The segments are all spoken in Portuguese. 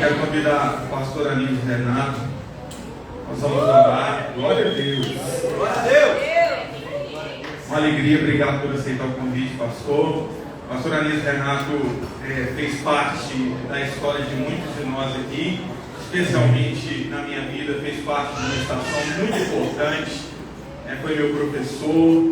quero convidar o pastor Anísio Renato. Nós vamos orar. Glória a Deus. Glória a Deus. Uma alegria, obrigado por aceitar o convite, pastor. O pastor Anísio Renato fez parte da história de muitos de nós aqui, especialmente na minha vida, fez parte de uma estação muito importante. Foi meu professor,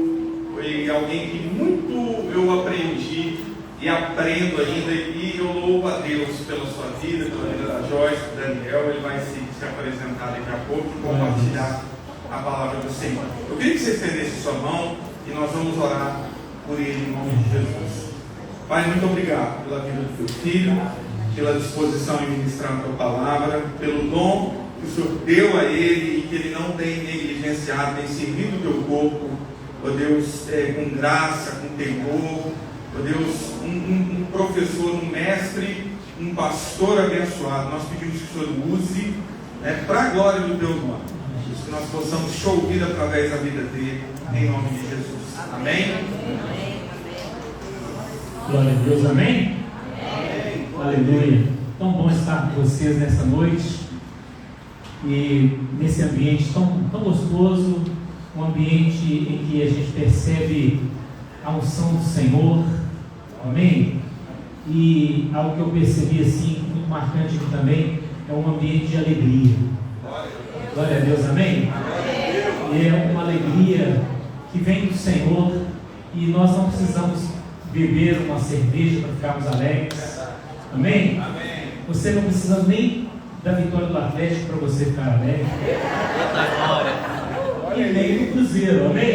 foi alguém que muito eu aprendi e aprendo ainda, e eu louvo a Deus pela sua vida, pela vida da Joyce, do Daniel. Ele vai se apresentar daqui a pouco e compartilhar a palavra do Senhor. Eu queria que você estendesse sua mão e nós vamos orar por ele em nome de Jesus. Pai, muito obrigado pela vida do teu filho, pela disposição em ministrar a tua palavra, pelo dom que o Senhor deu a ele e que ele não tem negligenciado, tem servido o teu corpo, ó Deus, com graça, com temor, ó Deus, um professor, um mestre, um pastor abençoado. Nós pedimos que o Senhor use para a glória do teu nome, que nós possamos te ouvir através da vida dele, em nome de Jesus. Amém? Glória a Deus, amém? Amém. Aleluia. Tão bom estar com vocês nessa noite e nesse ambiente tão gostoso, um ambiente em que a gente percebe a unção do Senhor, amém? E algo que eu percebi assim, muito marcante aqui também, é um ambiente de alegria. Glória a Deus, amém? E é uma alegria que vem do Senhor e nós não precisamos beber uma cerveja para ficarmos alegres, amém? Amém. Você não precisa nem da vitória do Atlético para você ficar alegre, e nem do Cruzeiro, amém?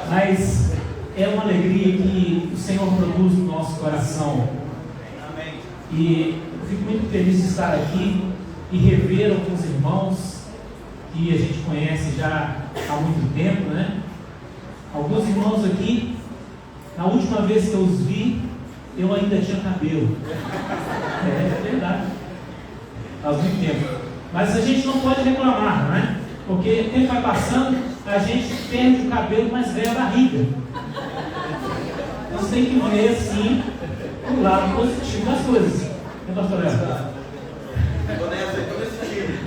Mas é uma alegria que o Senhor produz no nosso coração. E eu fico muito feliz de estar aqui e rever alguns irmãos que a gente conhece já há muito tempo, né? Alguns irmãos aqui, na última vez que eu os vi, eu ainda tinha cabelo. É verdade. Faz muito tempo. Mas a gente não pode reclamar, né? Porque o tempo vai passando, a gente perde o cabelo, mas ganha a barriga. Você tem que ver, sim, o lado positivo das coisas. Né, pastor Léo?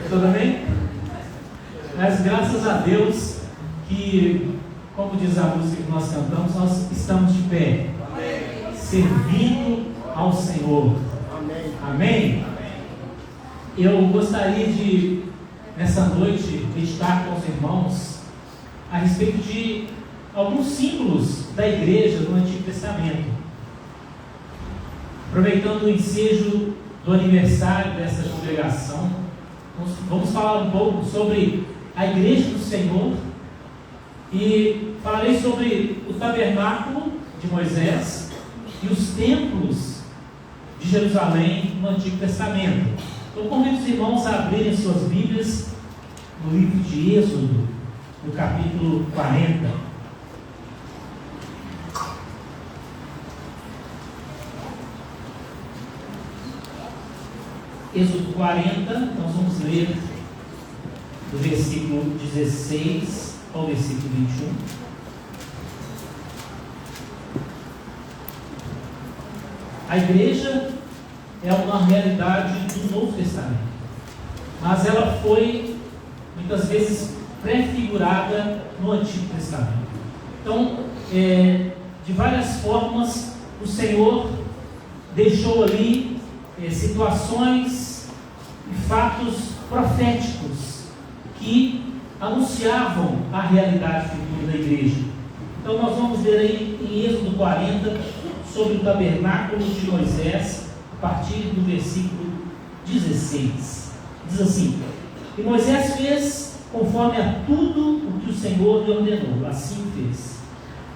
Tudo bem? Mas graças a Deus que, como diz a música que nós cantamos, nós estamos de pé, servindo ao Senhor. Amém? Eu gostaria de, nessa noite, meditar com os irmãos a respeito de alguns símbolos da igreja no Antigo Testamento. Aproveitando o ensejo do aniversário dessa congregação, vamos falar um pouco sobre a igreja do Senhor e falarei sobre o tabernáculo de Moisés e os templos de Jerusalém no Antigo Testamento. Então convido os irmãos a abrirem suas Bíblias no livro de Êxodo, no capítulo 40. Êxodo 40, nós vamos ler do versículo 16 ao versículo 21. A igreja é uma realidade do Novo Testamento, mas ela foi muitas vezes prefigurada no Antigo Testamento. Então, de várias formas, o Senhor deixou ali situações e fatos proféticos que anunciavam a realidade futura da igreja. Então nós vamos ver aí em Êxodo 40 sobre o tabernáculo de Moisés, a partir do versículo 16. Diz assim: E Moisés fez conforme a tudo o que o Senhor lhe ordenou, assim fez.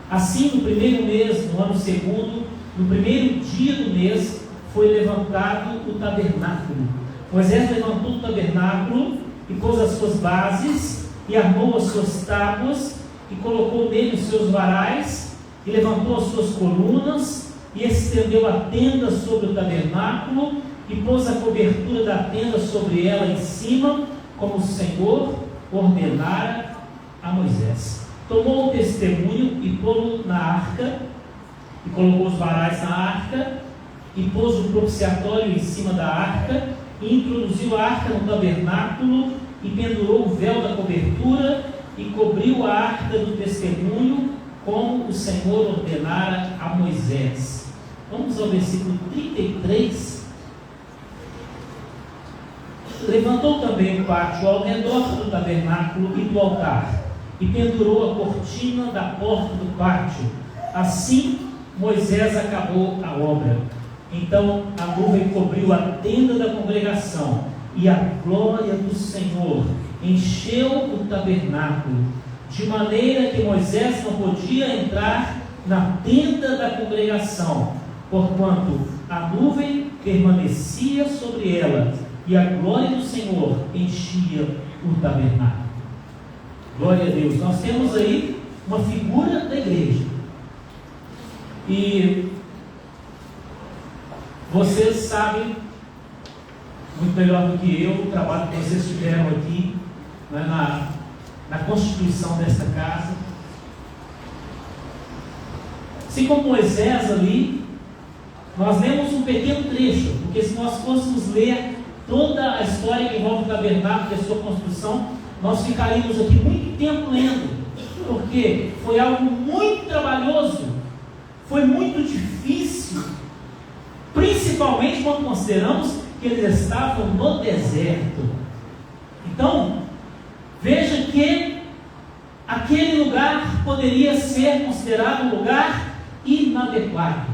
Assim, no primeiro mês, no ano segundo, no primeiro dia do mês, foi levantado o tabernáculo. Moisés levantou o tabernáculo e pôs as suas bases e armou as suas tábuas e colocou nele os seus varais e levantou as suas colunas e estendeu a tenda sobre o tabernáculo e pôs a cobertura da tenda sobre ela em cima, como o Senhor ordenara a Moisés. Tomou o testemunho e pô-lo na arca e colocou os varais na arca e pôs o propiciatório em cima da arca, e introduziu a arca no tabernáculo, e pendurou o véu da cobertura, e cobriu a arca do testemunho, como o Senhor ordenara a Moisés. Vamos ao versículo 33. Levantou também o pátio ao redor do tabernáculo e do altar, e pendurou a cortina da porta do pátio. Assim Moisés acabou a obra. Então a nuvem cobriu a tenda da congregação, e a glória do Senhor encheu o tabernáculo, de maneira que Moisés não podia entrar na tenda da congregação, porquanto a nuvem permanecia sobre ela, e a glória do Senhor enchia o tabernáculo. Glória a Deus. Nós temos aí uma figura da igreja. E vocês sabem muito melhor do que eu o trabalho que vocês tiveram aqui, né, na constituição desta casa. Assim como Moisés ali, nós lemos um pequeno trecho, porque se nós fôssemos ler toda a história que envolve o tabernáculo e a sua construção, nós ficaríamos aqui muito tempo lendo, porque foi algo muito trabalhoso, foi muito difícil, principalmente quando consideramos que eles estavam no deserto. Então, veja que aquele lugar poderia ser considerado um lugar inadequado.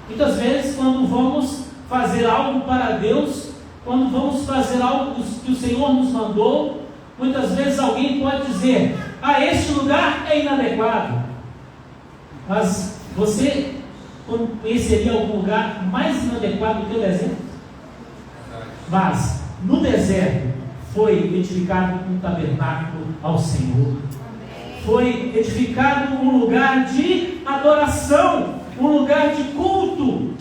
Muitas vezes, quando vamos fazer algo para Deus, quando vamos fazer algo que o Senhor nos mandou, muitas vezes alguém pode dizer: este lugar é inadequado. Mas você conheceria algum lugar mais inadequado do que o deserto? Mas no deserto foi edificado um tabernáculo ao Senhor. Foi edificado um lugar de adoração, um lugar de culto,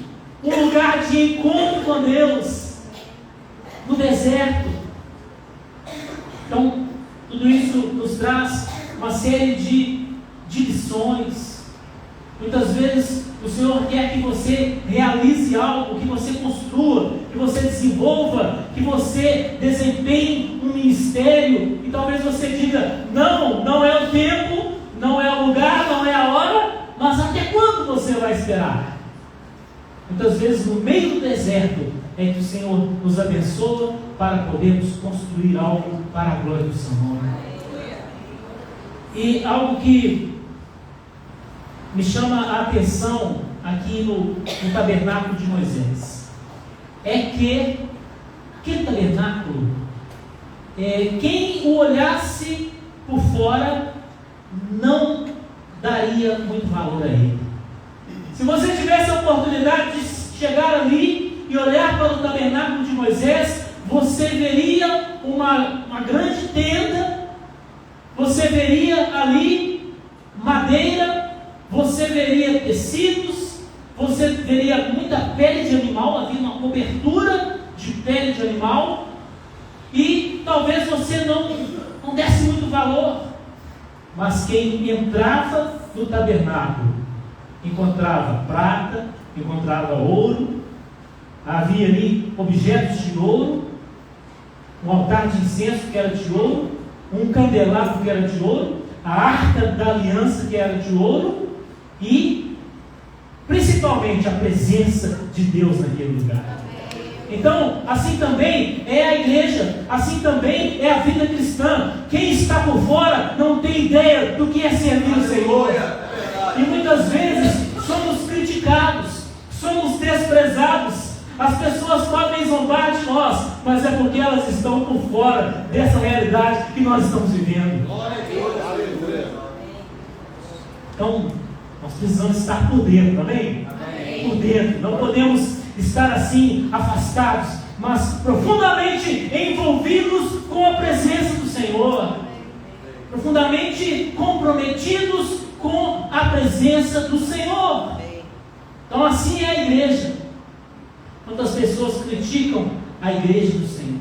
um lugar de encontro com Deus, no deserto. Então, tudo isso nos traz uma série de lições. Muitas vezes o Senhor quer que você realize algo, que você construa, que você desenvolva, que você desempenhe um ministério, e talvez você diga: não é o tempo, não é o lugar, não é a hora, mas até quando você vai esperar? Muitas vezes no meio do deserto é que o Senhor nos abençoa para podermos construir algo para a glória do seu nome. E algo que me chama a atenção aqui no tabernáculo de Moisés é que tabernáculo, quem o olhasse por fora não daria muito valor a ele. Se você tivesse a oportunidade de chegar ali e olhar para o tabernáculo de Moisés, você veria uma grande tenda, você veria ali madeira, você veria tecidos, você veria muita pele de animal, havia uma cobertura de pele de animal, e talvez você não desse muito valor, mas quem entrava no tabernáculo encontrava prata, encontrava ouro, havia ali objetos de ouro, um altar de incenso que era de ouro, um candelabro que era de ouro, a arca da aliança que era de ouro, e principalmente a presença de Deus naquele lugar. Então, assim também é a igreja, assim também é a vida cristã. Quem está por fora não tem ideia do que é servir o Senhor, e muitas vezes somos criticados, somos desprezados. As pessoas podem zombar de nós, mas é porque elas estão por fora dessa realidade que nós estamos vivendo. Então, nós precisamos estar por dentro, amém? Por dentro, não podemos estar assim, afastados, mas profundamente envolvidos com a presença do Senhor, profundamente comprometidos com a presença do Senhor. Então assim é a igreja. Quantas pessoas criticam a igreja do Senhor?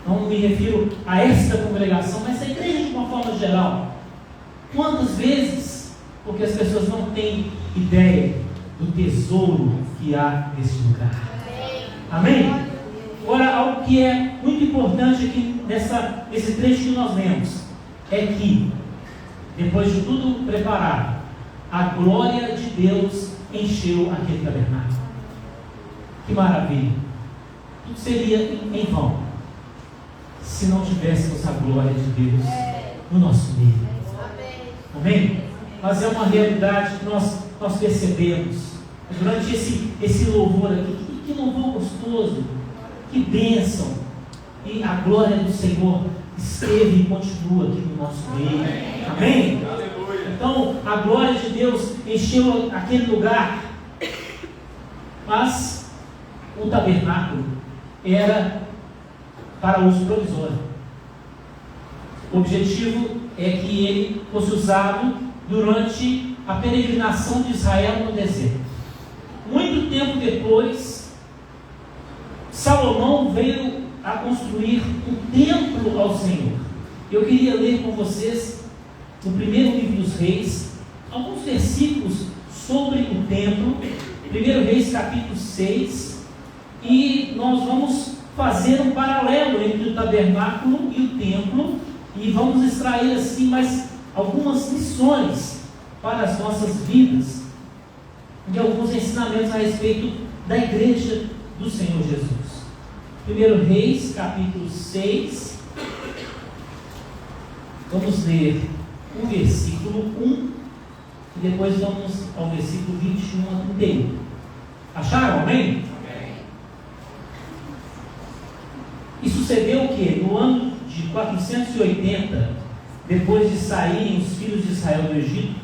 Não me refiro a esta congregação, mas a igreja de uma forma geral. Quantas vezes? Porque as pessoas não têm ideia do tesouro que há nesse lugar. Amém? Agora, algo que é muito importante aqui nesse trecho que nós lemos é que, depois de tudo preparado, a glória de Deus encheu aquele tabernáculo. Que maravilha! Tudo seria em vão se não tivéssemos a glória de Deus no nosso meio. Amém? Mas é uma realidade que nós percebemos durante esse louvor aqui. Que louvor gostoso, que bênção! E a glória do Senhor esteve e continua aqui no nosso meio. Amém? Então a glória de Deus encheu aquele lugar. Mas o tabernáculo era para uso provisório. O objetivo é que ele fosse usado durante a peregrinação de Israel no deserto. Muito tempo depois, Salomão veio a construir um templo ao Senhor. Eu queria ler com vocês, no primeiro livro dos Reis, alguns versículos sobre o templo. 1 Reis capítulo 6, e nós vamos fazer um paralelo entre o tabernáculo e o templo, e vamos extrair assim mais algumas lições para as nossas vidas, e alguns ensinamentos a respeito da igreja do Senhor Jesus. 1 Reis capítulo 6, vamos ler o versículo 1, e depois vamos ao versículo 21 a 31. Acharam? Amém? E sucedeu que, no ano de 480, depois de saírem os filhos de Israel do Egito,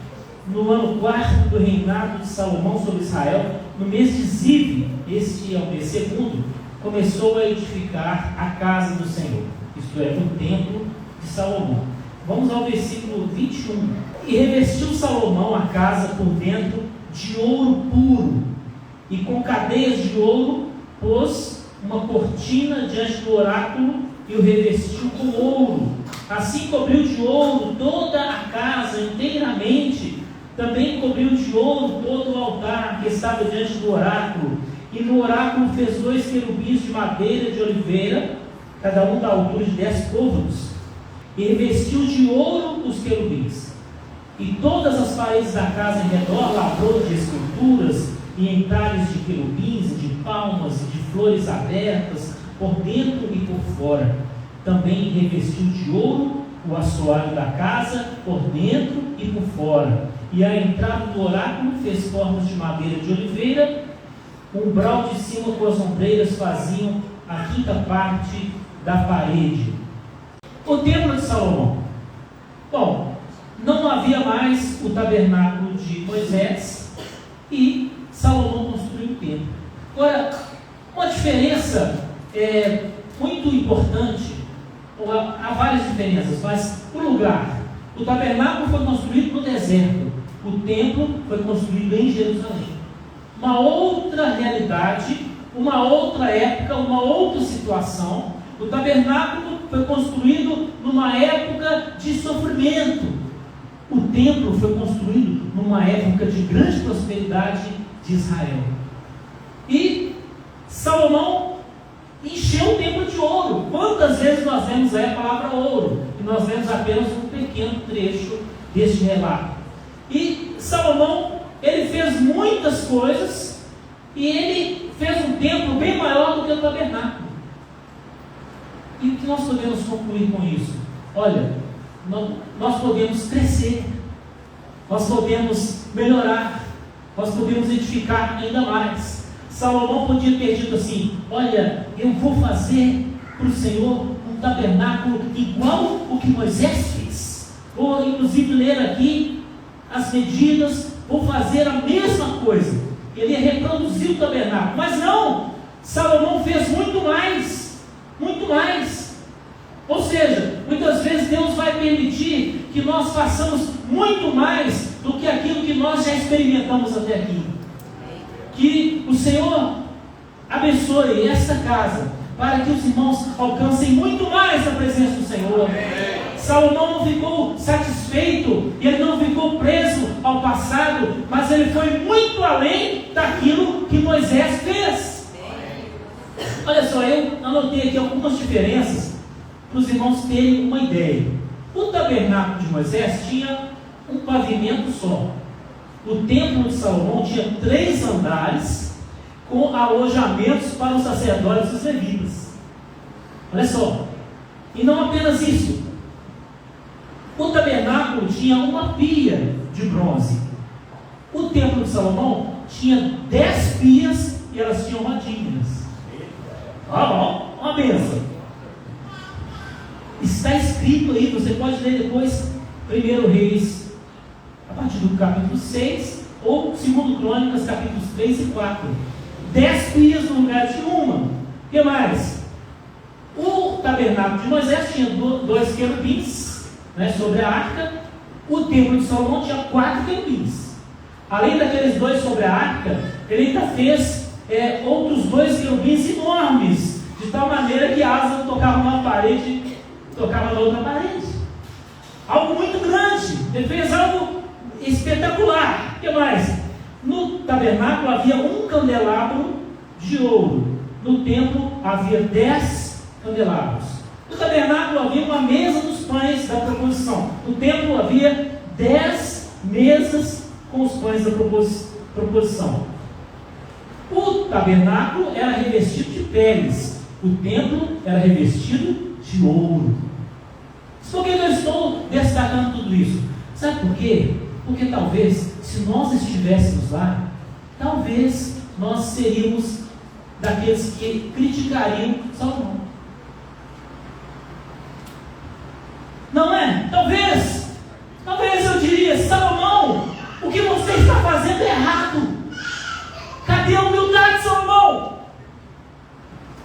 no ano 4º do reinado de Salomão sobre Israel, no mês de Ziv, este é o mês segundo, começou a edificar a casa do Senhor, isto é, o templo de Salomão. Vamos ao versículo 21. E revestiu Salomão a casa por dentro de ouro puro, e com cadeias de ouro pôs uma cortina diante do oráculo e o revestiu com ouro. Assim cobriu de ouro toda a casa inteiramente. Também cobriu de ouro todo o altar que estava diante do oráculo. E no oráculo fez 2 querubins de madeira de oliveira, cada um da altura de 10 côvados, e revestiu de ouro os querubins. E todas as paredes da casa em redor lavrou de esculturas e entalhes de querubins, e de palmas, e de flores abertas, por dentro e por fora. Também revestiu de ouro o assoalho da casa, por dentro e por fora. E à entrada do oráculo fez formas de madeira de oliveira. O umbral de cima com as ombreiras faziam a 5ª parte da parede. O templo de Salomão. Bom, não havia mais o tabernáculo de Moisés e Salomão construiu o templo. Agora, uma diferença muito importante, há várias diferenças, mas o lugar, o tabernáculo foi construído no deserto, o templo foi construído em Jerusalém. Uma outra realidade, uma outra época, uma outra situação. O tabernáculo foi construído numa época de sofrimento. O templo foi construído numa época de grande prosperidade de Israel. E Salomão encheu o templo de ouro. Quantas vezes nós vemos aí a palavra ouro? E nós vemos apenas um pequeno trecho deste relato. E Salomão, ele fez muitas coisas, e ele fez um templo bem maior do que o tabernáculo. E o que nós podemos concluir com isso? Olha, nós podemos crescer, nós podemos melhorar, nós podemos edificar ainda mais. Salomão podia ter dito assim: olha, eu vou fazer para o Senhor um tabernáculo igual o que Moisés fez. Vou inclusive ler aqui as medidas, vou fazer a mesma coisa. Ele ia reproduzir o tabernáculo, mas não, Salomão fez muito mais, muito mais. Ou seja, muitas vezes Deus vai permitir que nós façamos muito mais do que aquilo que nós já experimentamos até aqui. Que o Senhor abençoe esta casa, para que os irmãos alcancem muito mais a presença do Senhor. Salomão não ficou satisfeito, ele não ficou preso ao passado, mas ele foi muito além daquilo que Moisés fez. Olha só, eu anotei aqui algumas diferenças para os irmãos terem uma ideia. O tabernáculo de Moisés tinha um pavimento só. O templo de Salomão tinha 3 andares com alojamentos para os sacerdotes e os levitas. Olha só, e não apenas isso. O tabernáculo tinha uma pia de bronze. O templo de Salomão tinha 10 pias e elas tinham rodinhas. Uma benção. Está escrito aí, você pode ler depois 1 Reis, a partir do capítulo 6, ou 2 Crônicas, capítulos 3 e 4. 10 pias no lugar de uma. O que mais? O tabernáculo de Moisés tinha 2 querubins, né, sobre a arca. O templo de Salomão tinha 4 querubins. Além daqueles 2 sobre a arca, ele ainda fez outros 2 querubins enormes, de tal maneira que a asa não tocava numa parede, tocava na outra parede. Algo muito grande. Ele fez algo espetacular. O que mais? No tabernáculo havia um candelabro de ouro. No templo havia 10 candelabros. No tabernáculo havia uma mesa dos pães da proposição. No templo havia 10 mesas com os pães da proposição. O tabernáculo era revestido de peles. O templo era revestido de ouro. Por que eu estou destacando tudo isso? Sabe por quê? Porque talvez, se nós estivéssemos lá, talvez nós seríamos daqueles que criticariam Salomão. Não é? Talvez eu diria: Salomão, o que você está fazendo é errado. Cadê a humildade, Salomão?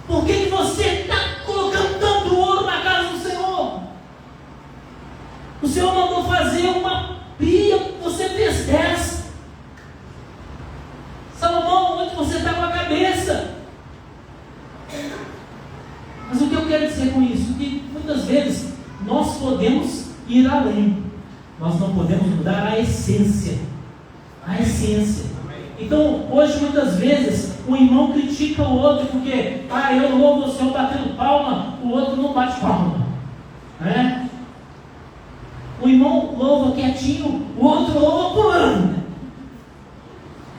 Por que você está colocando tanto ouro na casa do Senhor? O Senhor mandou fazer uma pia, você fez 10. Salomão, onde você está com a cabeça? Mas o que eu quero dizer com isso? Que muitas vezes nós podemos ir além, nós não podemos mudar a essência. A essência. Então, hoje, muitas vezes, o irmão critica o outro porque, eu louvo o Senhor batendo palma, o outro não bate palma. Né? O irmão louva quietinho, o outro louva pulando.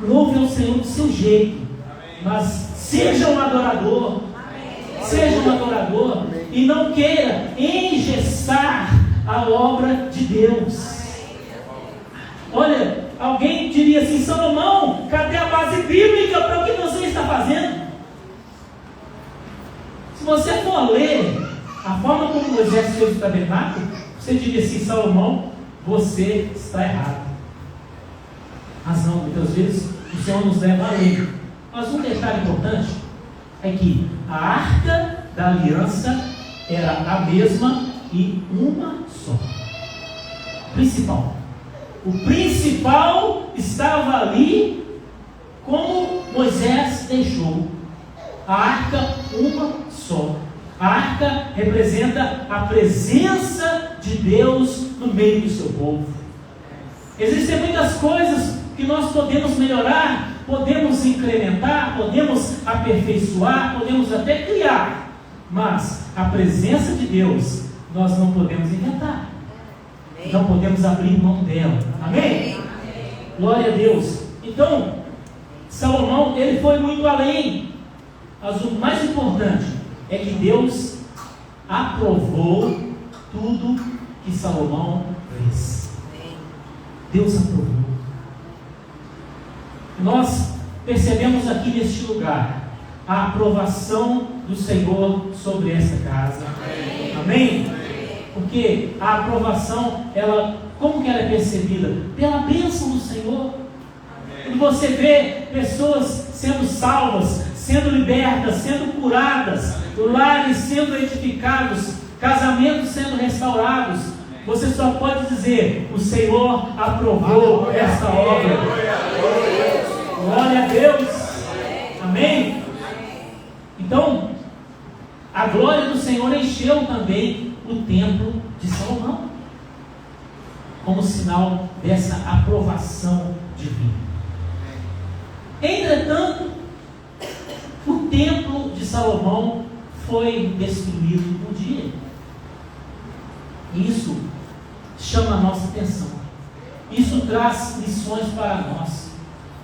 Louve ao Senhor do seu jeito, mas seja um adorador. Seja um adorador e não queira engessar a obra de Deus. Olha, alguém diria assim: Salomão, cadê a base bíblica para o que você está fazendo? Se você for ler a forma como Moisés fez o tabernáculo, você diria assim: Salomão, você está errado. Mas não, muitas vezes o Senhor nos leva além. Mas um detalhe importante é que a arca da aliança era a mesma e uma só. O principal estava ali como Moisés deixou. A arca uma só. A arca representa a presença de Deus no meio do seu povo. Existem muitas coisas que nós podemos melhorar, podemos incrementar, podemos aperfeiçoar, podemos até criar, mas a presença de Deus nós não podemos inventar. Não podemos abrir mão dela. Amém? Glória a Deus. Então, Salomão, ele foi muito além. Mas o mais importante é que Deus aprovou tudo que Salomão fez. Deus aprovou. Nós percebemos aqui neste lugar a aprovação do Senhor sobre esta casa. Amém? Porque a aprovação, como que ela é percebida? Pela bênção do Senhor. Quando você vê pessoas sendo salvas, sendo libertas, sendo curadas, lares sendo edificados, casamentos sendo restaurados, você só pode dizer: o Senhor aprovou esta obra. Glória a Deus. Amém? Então, a glória do Senhor encheu também o templo de Salomão, como sinal dessa aprovação divina. Entretanto, o templo de Salomão foi destruído um dia. Isso chama a nossa atenção. Isso traz lições para nós.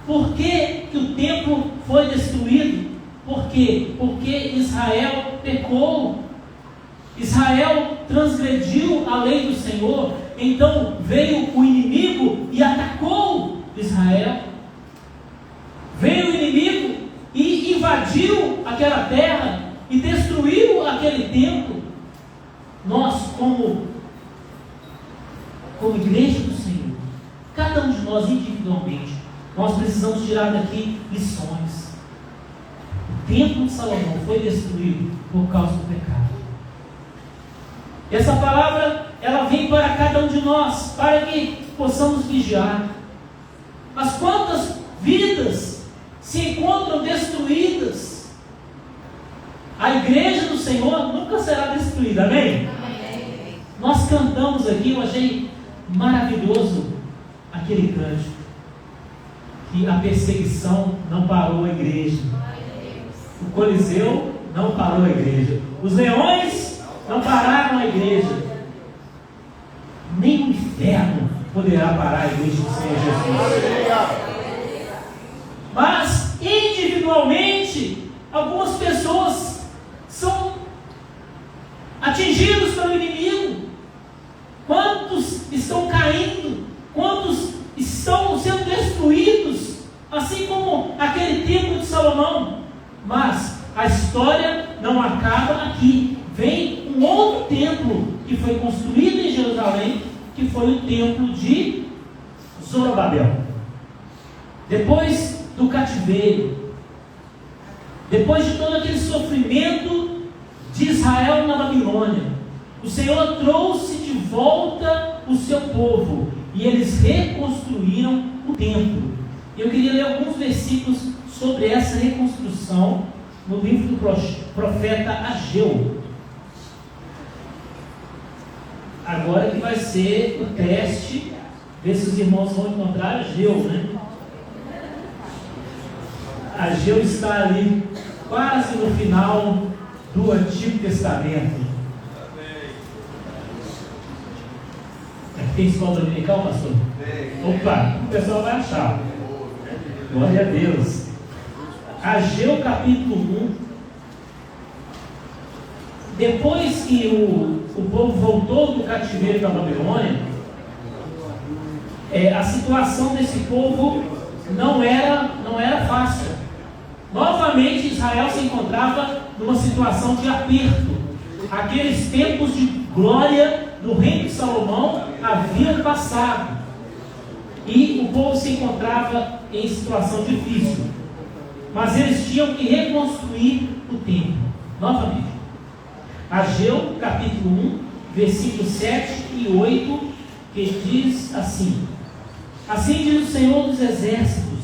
Por que que o templo foi destruído? Por quê? Porque Israel pecou. Israel transgrediu a lei do Senhor. Então veio o inimigo e atacou Israel. Veio o inimigo e invadiu aquela terra e destruiu aquele templo. Nós, como igreja do Senhor, cada um de nós individualmente, nós precisamos tirar daqui lições. O templo de Salomão foi destruído por causa do pecado. Essa palavra, ela vem para cada um de nós, para que possamos vigiar. Mas quantas vidas se encontram destruídas? A igreja do Senhor nunca será destruída, amém? Amém. Nós cantamos aqui, eu achei maravilhoso aquele cântico, que a perseguição não parou a igreja, o Coliseu não parou a igreja, os leões não pararam a igreja, nem o inferno poderá parar a igreja do Senhor Jesus. Mas individualmente, algumas pessoas são atingidos pelo inimigo. Quantos estão caindo? Quantos estão sendo destruídos? Assim como aquele templo de Salomão. Mas a história não acaba aqui. Vem um outro templo que foi construído em Jerusalém, que foi o templo de Zorobabel. Depois do cativeiro, depois de todo aquele sofrimento de Israel na Babilônia, o Senhor trouxe de volta o seu povo e eles reconstruíram o templo. Eu queria ler alguns versículos sobre essa reconstrução no livro do profeta Ageu. Agora que vai ser o teste, ver se os irmãos vão encontrar Ageu, né? Ageu está ali quase no final do Antigo Testamento. Tem escola dominical, pastor? Opa, o pessoal vai achar. Glória a Deus. Ageu capítulo 1. Depois que o povo voltou do cativeiro da Babilônia, a situação desse povo não era fácil. Novamente Israel se encontrava numa situação de aperto. Aqueles tempos de glória do reino de Salomão haviam passado e o povo se encontrava em situação difícil, mas eles tinham que reconstruir o templo novamente. Ageu capítulo 1, versículos 7 e 8, que diz assim: assim diz o Senhor dos exércitos: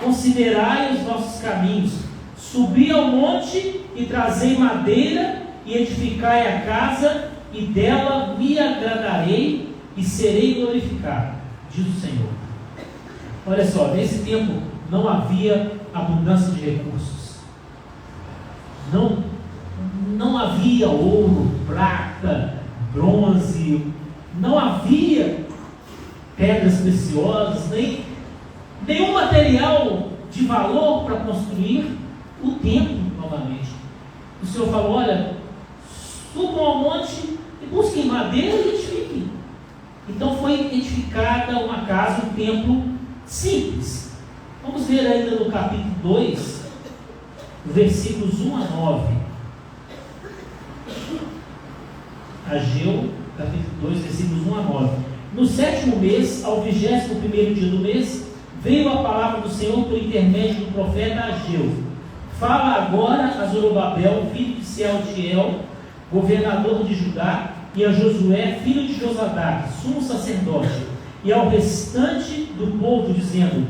considerai os vossos caminhos, subi ao monte e trazei madeira e edificai a casa, e dela me agradarei e serei glorificado, diz o Senhor. Olha só, nesse tempo não havia abundância de recursos, não havia ouro, prata, bronze, não havia pedras preciosas, nenhum material de valor para construir o templo novamente. O Senhor falou: olha, subam ao monte e busquem madeira e edifiquem. Então foi edificada uma casa, um templo simples. Vamos ver ainda no capítulo 2, versículos 1 a 9. Ageu, capítulo 2, versículos 1 a 9. No 7º mês, ao 21º dia do mês, veio a palavra do Senhor por intermédio do profeta Ageu. Fala agora a Zorobabel, filho de Sealtiel, governador de Judá, e a Josué, filho de Josadac, sumo sacerdote, e ao restante do povo, dizendo: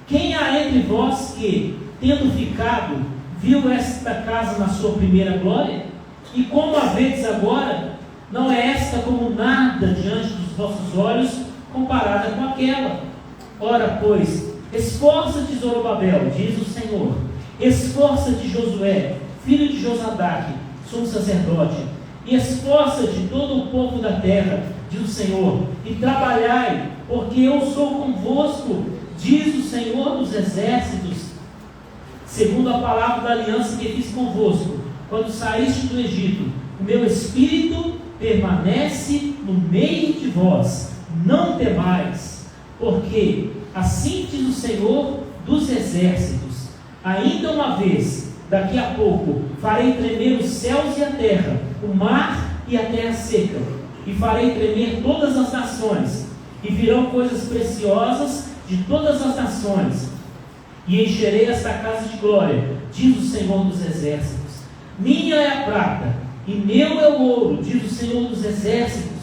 quem há entre vós que, tendo ficado, viu esta casa na sua primeira glória? E como a vedes agora, Não é esta como nada diante dos vossos olhos, comparada com aquela. Ora, pois, esforça-te, Zorobabel, diz o Senhor, esforça-te, Josué, filho de Josadaque, sumo sacerdote, e esforça-te todo o povo da terra, diz o Senhor, e trabalhai, porque eu sou convosco, diz o Senhor dos exércitos, segundo a palavra da aliança que fiz convosco, quando saíste do Egito. O meu espírito permanece no meio de vós, não temais, porque assim diz o Senhor dos exércitos, ainda uma vez, daqui a pouco, farei tremer os céus e a terra, o mar e a terra seca, e farei tremer todas as nações, e virão coisas preciosas de todas as nações, e encherei esta casa de glória, diz o Senhor dos exércitos. Minha é a prata, e meu é o ouro, diz o Senhor dos exércitos.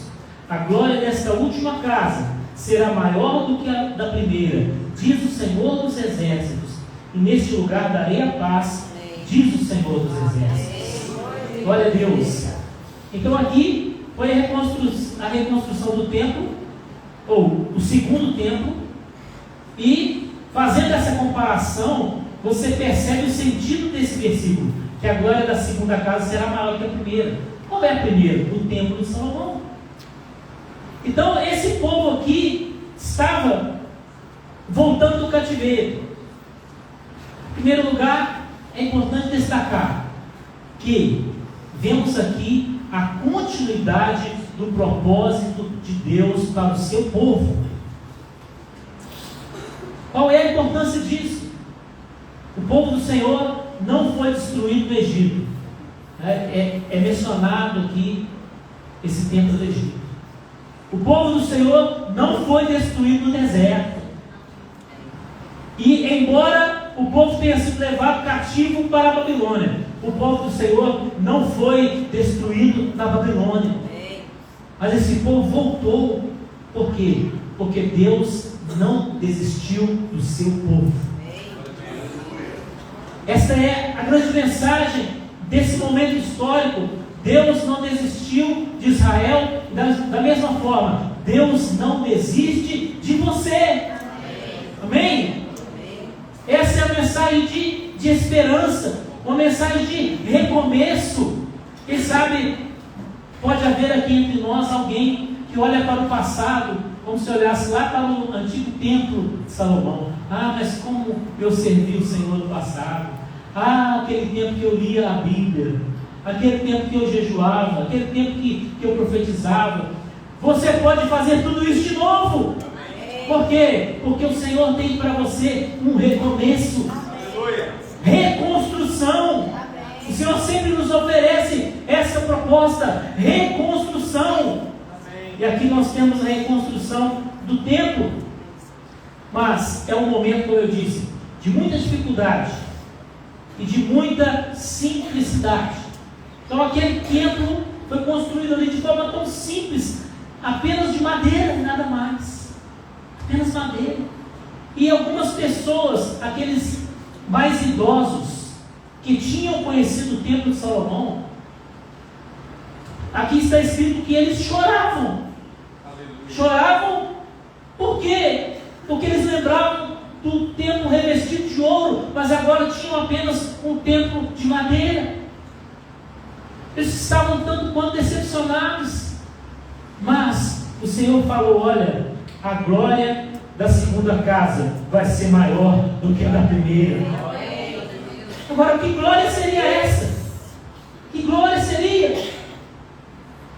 A glória desta última casa será maior do que a da primeira, diz o Senhor dos exércitos. E neste lugar darei a paz, diz o Senhor dos exércitos. Glória a Deus. Então aqui foi a reconstrução do templo, ou o segundo templo, e fazendo essa comparação, você percebe o sentido desse versículo, que a glória da segunda casa será maior que a primeira. Qual é a primeira? O templo de Salomão. Então esse povo aqui estava voltando do cativeiro. Em primeiro lugar, é importante destacar que vemos aqui a continuidade do propósito de Deus para o seu povo. Qual é a importância disso? O povo do Senhor não foi destruído no Egito. É mencionado aqui esse templo do Egito. O povo do Senhor não foi destruído no deserto. E embora o povo tenha sido levado cativo para a Babilônia, o povo do Senhor não foi destruído na Babilônia. Mas esse povo voltou. Por quê? Porque Deus não desistiu do seu povo. Esta é a grande mensagem desse momento histórico. Deus não desistiu de Israel. Da mesma forma, Deus não desiste de você. Amém? Essa é a mensagem de esperança, uma mensagem de recomeço. Quem sabe pode haver aqui entre nós alguém que olha para o passado como se olhasse lá para o antigo templo de Salomão. Ah, mas como eu servi o Senhor no passado. Ah, aquele tempo que eu lia a Bíblia, aquele tempo que eu jejuava, aquele tempo que eu profetizava. Você pode fazer tudo isso de novo. Por quê? Porque o Senhor tem para você um recomeço, reconstrução. O Senhor sempre nos oferece essa proposta, reconstrução. E aqui nós temos a reconstrução do templo. Mas é um momento, como eu disse, de muita dificuldade e de muita simplicidade. Então aquele templo foi construído ali de forma tão simples, apenas de madeira e nada mais. Apenas madeira. E algumas pessoas, aqueles mais idosos, que tinham conhecido o templo de Salomão, aqui está escrito que eles choravam. Choravam por quê? Porque eles lembravam do templo revestido de ouro, mas agora tinham apenas um templo de madeira. Eles estavam tanto quanto decepcionados. Mas o Senhor falou: olha, a glória da segunda casa vai ser maior do que a da primeira. Agora, que glória seria essa? Que glória seria?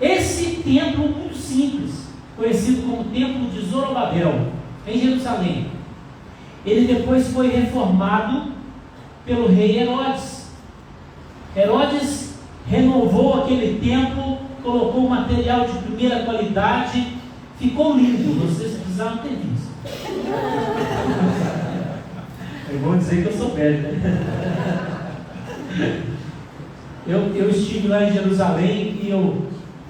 Esse templo muito simples, conhecido como Templo de Zorobabel, em Jerusalém, ele depois foi reformado pelo rei Herodes. Herodes renovou aquele templo, colocou material de primeira qualidade, ficou lindo. Vocês precisavam ter visto. É bom dizer que eu sou velho, né? Eu estive lá em Jerusalém e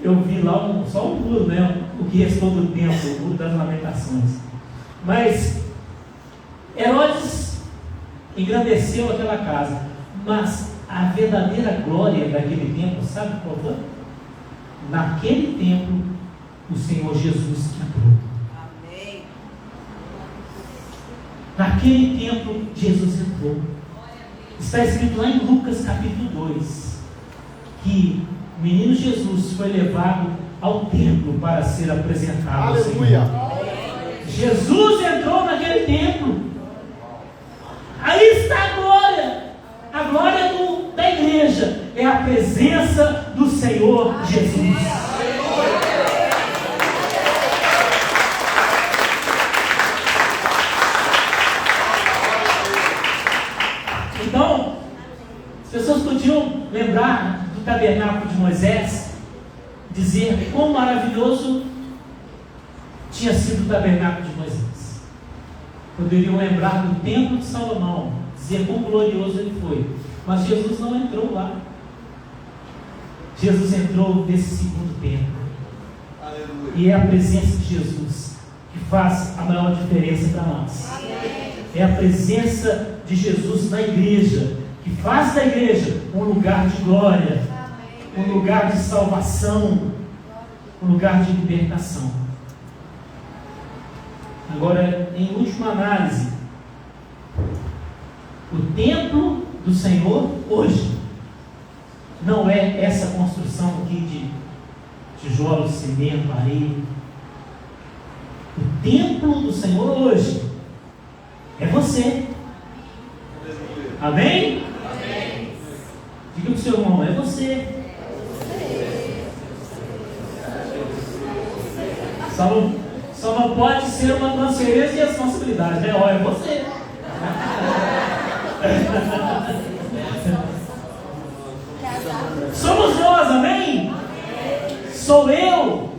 eu vi lá só um muro, né? O que restou do templo, o muro das lamentações. Mas Herodes engrandeceu aquela casa, mas a verdadeira glória daquele templo, sabe qual foi? naquele templo, o Senhor Jesus entrou. Amém. Naquele templo, Jesus entrou. Está escrito lá em Lucas capítulo 2, que o menino Jesus foi levado ao templo para ser apresentado ao Aleluia. Senhor. Jesus entrou naquele templo. Aí está a glória. A glória da igreja é a presença do Senhor Jesus. Então, as pessoas podiam lembrar do tabernáculo de Moisés, dizer quão maravilhoso tinha sido o tabernáculo de Moisés. Poderiam lembrar do templo de Salomão, dizer quão glorioso ele foi. Mas Jesus não entrou lá. Jesus entrou nesse segundo templo. Aleluia. E é a presença de Jesus que faz a maior diferença para nós. É a presença de Jesus na igreja, que faz da igreja um lugar de glória, um lugar de salvação, um lugar de libertação. Agora, em última análise, o templo do Senhor hoje não é essa construção aqui de tijolos, cimento, areia. O templo do Senhor hoje é você. Amém? Amém. Diga para o seu irmão, é você. Só não pode ser uma transferência de responsabilidade, né? Ó, é você. Somos nós, amém? Sou eu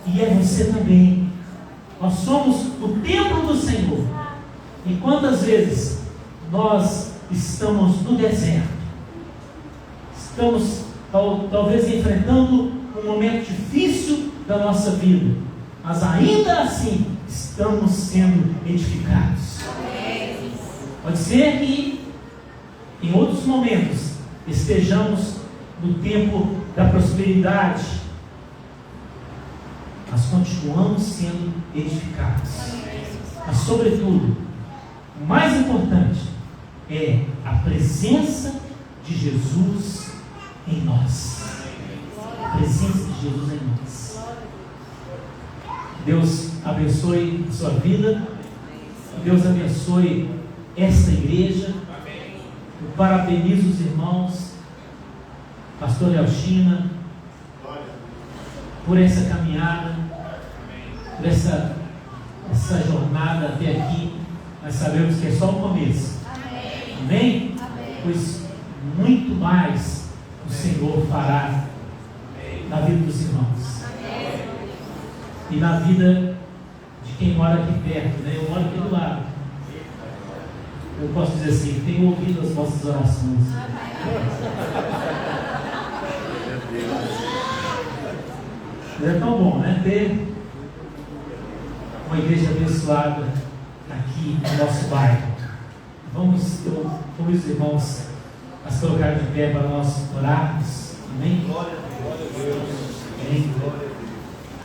e é você também. Nós somos o templo do Senhor. E quantas vezes nós estamos no deserto, estamos talvez enfrentando um momento difícil da nossa vida, mas ainda assim estamos sendo edificados. Pode ser que em outros momentos estejamos no tempo da prosperidade, mas continuamos sendo edificados. Mas sobretudo, o mais importante é a presença de Jesus em nós. A presença de Jesus em nós. Deus abençoe a sua vida. Deus abençoe esta igreja. Eu parabenizo os irmãos, pastor Leochina, por essa caminhada, por essa jornada até aqui. Nós sabemos que é só o começo. Amém? Pois muito mais o Senhor fará na vida dos irmãos. E na vida de quem mora aqui perto, né? Eu moro aqui do lado. Eu posso dizer assim, tenho ouvido as vossas orações. É tão bom, né? Ter uma igreja abençoada aqui no nosso bairro. Vamos, eu convido os irmãos a se colocar de pé para nós orarmos. Amém? Glória a Deus. Amém.